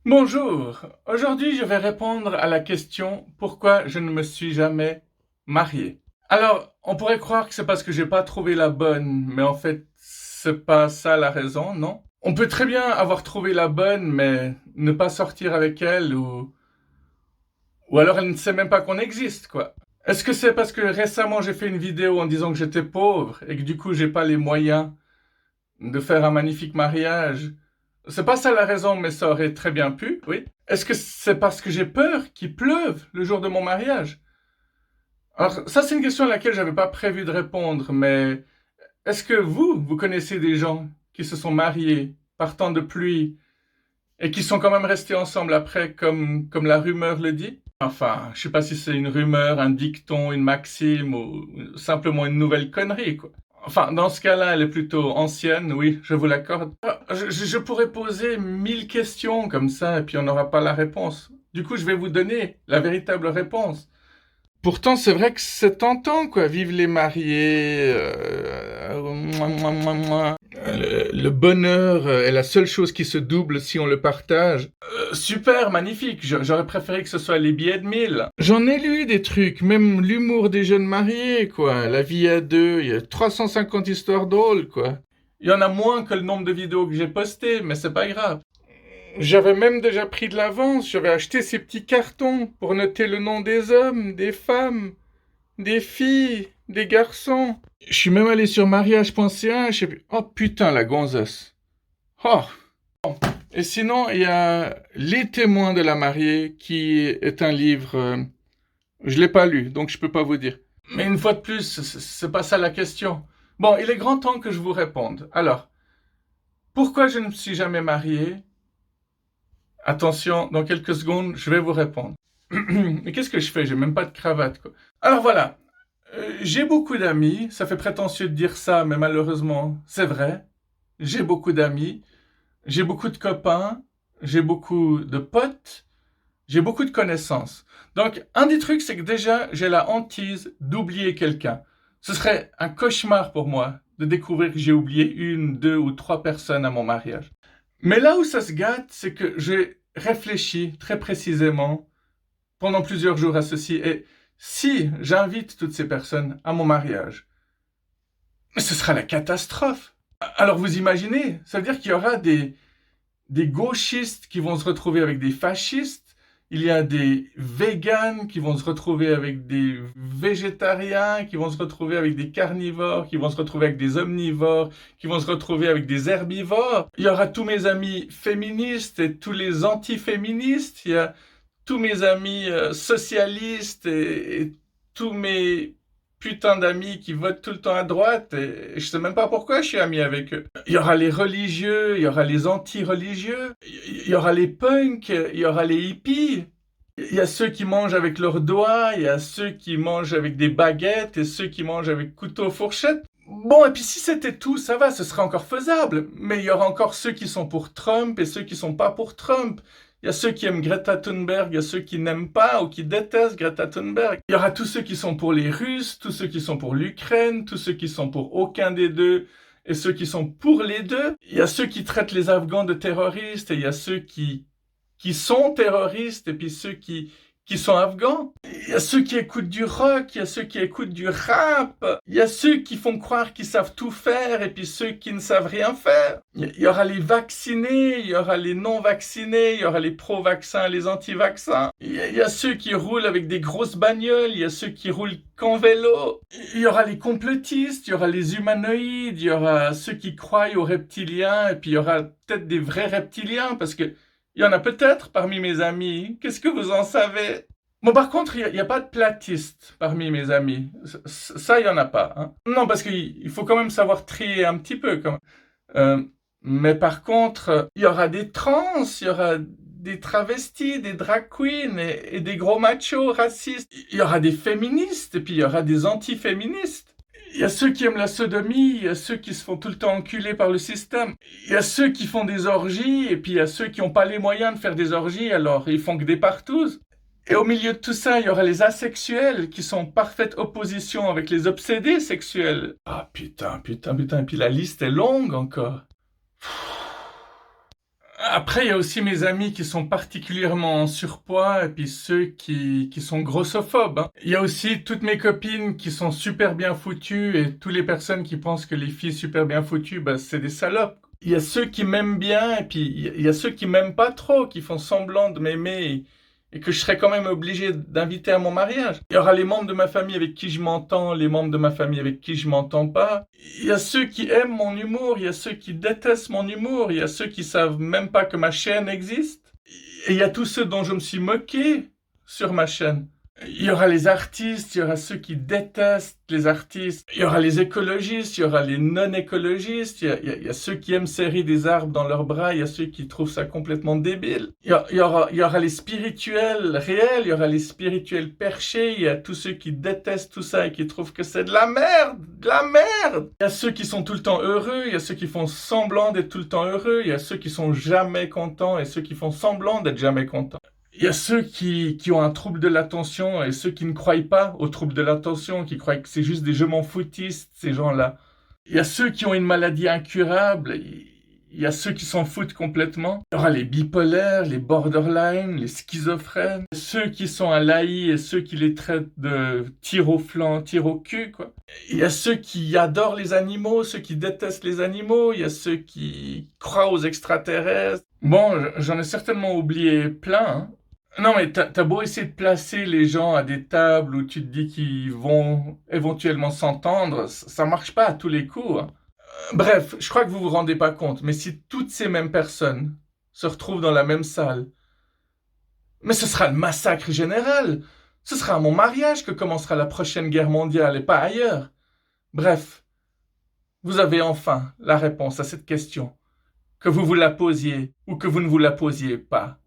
Bonjour, aujourd'hui je vais répondre à la question pourquoi je ne me suis jamais marié. Alors, on pourrait croire que c'est parce que j'ai pas trouvé la bonne, mais en fait, c'est pas ça la raison, non? On peut très bien avoir trouvé la bonne, mais ne pas sortir avec elle ou alors elle ne sait même pas qu'on existe, quoi. Est-ce que c'est parce que récemment j'ai fait une vidéo en disant que j'étais pauvre et que du coup j'ai pas les moyens de faire un magnifique mariage? C'est pas ça la raison, mais ça aurait très bien pu, oui. Est-ce que c'est parce que j'ai peur qu'il pleuve le jour de mon mariage? Alors, ça, c'est une question à laquelle j'avais pas prévu de répondre, mais est-ce que vous connaissez des gens qui se sont mariés par temps de pluie et qui sont quand même restés ensemble après, comme la rumeur le dit? Enfin, je sais pas si c'est une rumeur, un dicton, une maxime ou simplement une nouvelle connerie, quoi. Enfin, dans ce cas-là, elle est plutôt ancienne, oui, je vous l'accorde. Je pourrais poser 1000 questions comme ça et puis on n'aura pas la réponse. Du coup, je vais vous donner la véritable réponse. Pourtant, c'est vrai que c'est tentant, quoi. Vive les mariés. Le bonheur est la seule chose qui se double si on le partage. Super, magnifique. J'aurais préféré que ce soit les billets de 1000. J'en ai lu des trucs, même l'humour des jeunes mariés, quoi. La vie à deux, il y a 350 histoires drôles, quoi. Il y en a moins que le nombre de vidéos que j'ai postées, mais c'est pas grave. J'avais même déjà pris de l'avance, j'avais acheté ces petits cartons pour noter le nom des hommes, des femmes, des filles, des garçons. Je suis même allé sur mariage.ch et puis... Oh putain, la gonzesse. Oh. Et sinon, il y a Les témoins de la mariée qui est un livre... je l'ai pas lu, donc je peux pas vous dire. Mais une fois de plus, c'est pas ça la question. Bon, il est grand temps que je vous réponde. Alors, pourquoi je ne me suis jamais marié? Attention, dans quelques secondes, je vais vous répondre. Mais qu'est-ce que je fais? J'ai même pas de cravate, quoi. Alors voilà, j'ai beaucoup d'amis, ça fait prétentieux de dire ça, mais malheureusement, c'est vrai. J'ai beaucoup d'amis, j'ai beaucoup de copains, j'ai beaucoup de potes, j'ai beaucoup de connaissances. Donc, un des trucs, c'est que déjà, j'ai la hantise d'oublier quelqu'un. Ce serait un cauchemar pour moi de découvrir que j'ai oublié une, deux ou trois personnes à mon mariage. Mais là où ça se gâte, c'est que j'ai réfléchi très précisément pendant plusieurs jours à ceci. Et si j'invite toutes ces personnes à mon mariage, ce sera la catastrophe. Alors vous imaginez, ça veut dire qu'il y aura des gauchistes qui vont se retrouver avec des fascistes, il y a des véganes qui vont se retrouver avec des végétariens, qui vont se retrouver avec des carnivores, qui vont se retrouver avec des omnivores, qui vont se retrouver avec des herbivores. Il y aura tous mes amis féministes et tous les anti-féministes. Il y a tous mes amis socialistes et tous mes putains d'amis qui votent tout le temps à droite et je sais même pas pourquoi je suis ami avec eux. Il y aura les religieux, il y aura les anti-religieux, il y aura les punks, il y aura les hippies. Il y a ceux qui mangent avec leurs doigts, il y a ceux qui mangent avec des baguettes et ceux qui mangent avec couteau fourchette. Bon, et puis si c'était tout, ça va, ce serait encore faisable. Mais il y aura encore ceux qui sont pour Trump et ceux qui sont pas pour Trump. Il y a ceux qui aiment Greta Thunberg, il y a ceux qui n'aiment pas ou qui détestent Greta Thunberg. Il y aura tous ceux qui sont pour les Russes, tous ceux qui sont pour l'Ukraine, tous ceux qui sont pour aucun des deux et ceux qui sont pour les deux. Il y a ceux qui traitent les Afghans de terroristes et il y a ceux qui sont terroristes et puis ceux qui sont afghans. Il y a ceux qui écoutent du rock, il y a ceux qui écoutent du rap, il y a ceux qui font croire qu'ils savent tout faire et puis ceux qui ne savent rien faire. Il y aura les vaccinés, il y aura les non-vaccinés, il y aura les pro-vaccins, les anti-vaccins. Il y a ceux qui roulent avec des grosses bagnoles, il y a ceux qui roulent qu'en vélo. Il y aura les complotistes, il y aura les humanoïdes, il y aura ceux qui croient aux reptiliens et puis il y aura peut-être des vrais reptiliens parce que il y en a peut-être parmi mes amis. Qu'est-ce que vous en savez? Bon, par contre, il y a pas de platiste parmi mes amis. Ça, il y en a pas. Hein. Non, parce qu'il faut quand même savoir trier un petit peu. Quand même. Mais par contre, il y aura des trans, il y aura des travestis, des drag queens et des gros machos racistes. Il y aura des féministes et puis il y aura des anti-féministes. Il y a ceux qui aiment la sodomie, il y a ceux qui se font tout le temps enculer par le système. Il y a ceux qui font des orgies, et puis il y a ceux qui n'ont pas les moyens de faire des orgies, alors ils font que des partouzes. Et au milieu de tout ça, il y aura les asexuels qui sont en parfaite opposition avec les obsédés sexuels. Ah putain, putain, putain, et puis la liste est longue encore. Après, il y a aussi mes amis qui sont particulièrement en surpoids et puis ceux qui sont grossophobes, hein. Il y a aussi toutes mes copines qui sont super bien foutues et toutes les personnes qui pensent que les filles super bien foutues, bah, c'est des salopes. Il y a ceux qui m'aiment bien et puis il y a ceux qui m'aiment pas trop, qui font semblant de m'aimer et que je serais quand même obligé d'inviter à mon mariage. Il y aura les membres de ma famille avec qui je m'entends, les membres de ma famille avec qui je m'entends pas. Il y a ceux qui aiment mon humour, il y a ceux qui détestent mon humour, il y a ceux qui savent même pas que ma chaîne existe. Et il y a tous ceux dont je me suis moqué sur ma chaîne. Il y aura les artistes, il y aura ceux qui détestent les artistes, il y aura les écologistes, il y aura les non-écologistes, il y a ceux qui aiment serrer des arbres dans leurs bras, il y a ceux qui trouvent ça complètement débile. Il y aura les spirituels réels, il y aura les spirituels perchés, il y a tous ceux qui détestent tout ça et qui trouvent que c'est de la merde, de la merde. Il y a ceux qui sont tout le temps heureux, il y a ceux qui font semblant d'être tout le temps heureux, il y a ceux qui sont jamais contents et ceux qui font semblant d'être jamais contents. Il y a ceux qui ont un trouble de l'attention et ceux qui ne croient pas au trouble de l'attention, qui croient que c'est juste des je m'en foutistes, ces gens-là. Il y a ceux qui ont une maladie incurable, il y a ceux qui s'en foutent complètement. Il y aura les bipolaires, les borderline, les schizophrènes, ceux qui sont à l'AI et ceux qui les traitent de tir au flanc, tir au cul, quoi. Il y a ceux qui adorent les animaux, ceux qui détestent les animaux, il y a ceux qui croient aux extraterrestres. Bon, j'en ai certainement oublié plein, hein. Non, mais t'as beau essayer de placer les gens à des tables où tu te dis qu'ils vont éventuellement s'entendre, ça marche pas à tous les coups, hein. Bref, je crois que vous vous rendez pas compte, mais si toutes ces mêmes personnes se retrouvent dans la même salle, mais ce sera le massacre général. Ce sera à mon mariage que commencera la prochaine guerre mondiale et pas ailleurs. Bref, vous avez enfin la réponse à cette question, que vous vous la posiez ou que vous ne vous la posiez pas.